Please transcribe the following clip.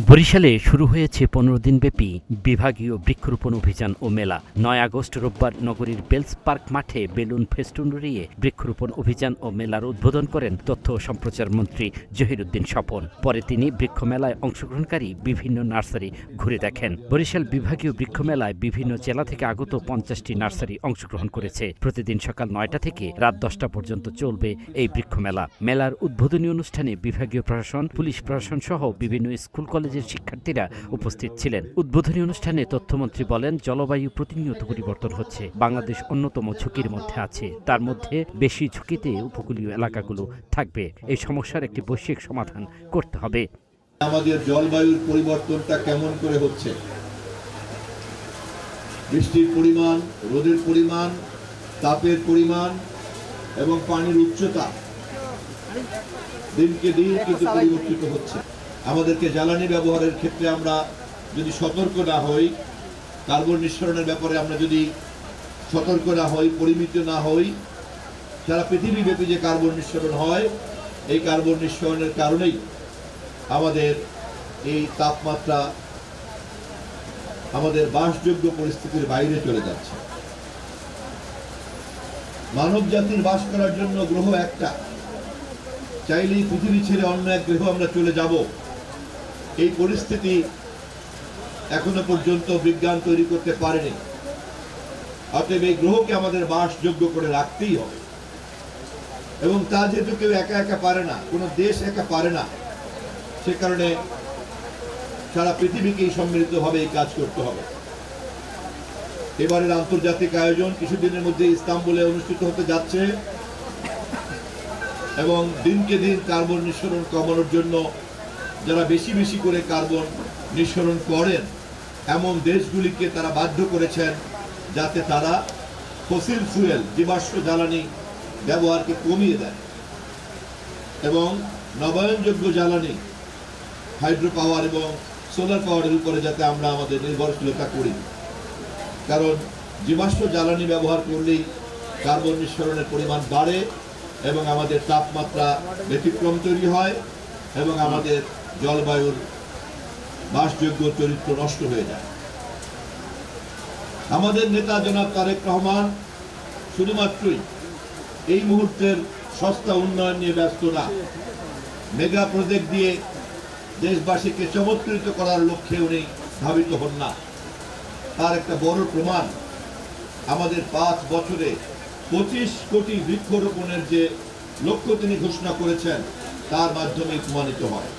বরিশালে শুরু হয়েছে ১৫ দিনব্যাপী বিভাগীয় বৃক্ষরোপণ অভিযান ও মেলা। ৯ আগস্ট রোববার নগরীর বেলস পার্ক মাঠে বেলুন ফেস্টুন উড়িয়ে বৃক্ষরোপণ অভিযান ও মেলার উদ্বোধন করেন তথ্য ও সম্প্রচার মন্ত্রী জহিরুদ্দিন স্বপন। পরে তিনি বৃক্ষমেলায় অংশগ্রহণকারী বিভিন্ন নার্সারি ঘুরে দেখেন। বরিশাল বিভাগীয় বৃক্ষমেলায় বিভিন্ন জেলা থেকে আগত ৫০টি নার্সারি অংশগ্রহণ করেছে। প্রতিদিন সকাল ৯টা থেকে রাত ১০টা পর্যন্ত চলবে এই বৃক্ষমেলা। মেলার উদ্বোধনী অনুষ্ঠানে বিভাগীয় প্রশাসন, পুলিশ প্রশাসন সহ বিভিন্ন স্কুল কলেজের শিক্ষার্থীরা উপস্থিত ছিলেন। উদ্বোধনী অনুষ্ঠানে তথ্যমন্ত্রী বলেন, জলবায়ু প্রতিনিয়ত পরিবর্তন হচ্ছে। বাংলাদেশ অন্যতম ঝুঁকির মধ্যে আছে। তার মধ্যে বেশি ঝুঁকিতে উপকূলীয় এলাকাগুলো থাকবে। এই সমস্যার একটি বৈশ্বিক সমাধান করতে হবে। আমাদের জলবায়ুর পরিবর্তনটা কেমন করে হচ্ছে, বৃষ্টির পরিমাণ, রোদের পরিমাণ, তাপের পরিমাণ এবং পানির উচ্চতা দিনকে দিন কিন্তু পরিবর্তিত হচ্ছে। আমাদেরকে জ্বালানি ব্যবহারের ক্ষেত্রে আমরা যদি সতর্ক না হই, কার্বন নিঃসরণের ব্যাপারে আমরা যদি সতর্ক না হই, পরিমিত না হই, সারা পৃথিবীব্যাপী যে কার্বন নিঃসরণ হয়, এই কার্বন নিঃসরণের কারণেই আমাদের এই তাপমাত্রা আমাদের বাসযোগ্য পরিস্থিতির বাইরে চলে যাচ্ছে। মানব জাতির বাস করার জন্য গ্রহ একটা, চাইলেই পৃথিবী ছেড়ে অন্য এক গ্রহ আমরা চলে যাব, এই পরিস্থিতি এখনো পর্যন্ত বিজ্ঞান তৈরি করতে পারেনি। অতএব এই গ্রহকে আমাদের বাসযোগ্য করে রাখতেই হবে, এবং তা যেহেতু কেউ একা একা পারে না, কোনো দেশ একা পারে না, সে কারণে সারা পৃথিবীকেই সম্মিলিতভাবে এই কাজ করতে হবে। এবারের আন্তর্জাতিক আয়োজন কিছুদিনের মধ্যে ইস্তাম্বুলে অনুষ্ঠিত হতে যাচ্ছে, এবং দিনকে দিন কার্বন নিঃসরণ কমানোর জন্য যারা বেশি বেশি করে কার্বন নিঃসরণ করেন এমন দেশগুলিকে তারা বাধ্য করেছেন যাতে তারা ফসিল ফুয়েল, জীবাশ্ম জ্বালানি ব্যবহারকে কমিয়ে দেয় এবং নবায়নযোগ্য জ্বালানি, হাইড্রো পাওয়ার এবং সোলার পাওয়ারের উপরে যাতে আমরা আমাদের নির্ভরশীলতা করি। কারণ জীবাশ্ম জ্বালানি ব্যবহার করলেই কার্বন নিঃসরণের পরিমাণ বাড়ে এবং আমাদের তাপমাত্রা ব্যতিক্রম তৈরি হয় এবং আমাদের জলবায়ুর বাসযোগ্য চরিত্র নষ্ট হয়ে যায়। আমাদের নেতা জনাব তারেক রহমান শুধুমাত্রই এই মুহূর্তের সস্তা উন্নয়ন নিয়ে ব্যস্ত না, মেগা প্রজেক্ট দিয়ে দেশবাসীকে চমৎকৃত করার লক্ষ্যে উনি ধাবিত হন না। তার একটা বড় প্রমাণ আমাদের 5 বছরে 25 কোটি বৃক্ষরোপণের যে লক্ষ্য তিনি ঘোষণা করেছেন তার মাধ্যমে প্রমাণিত হয়।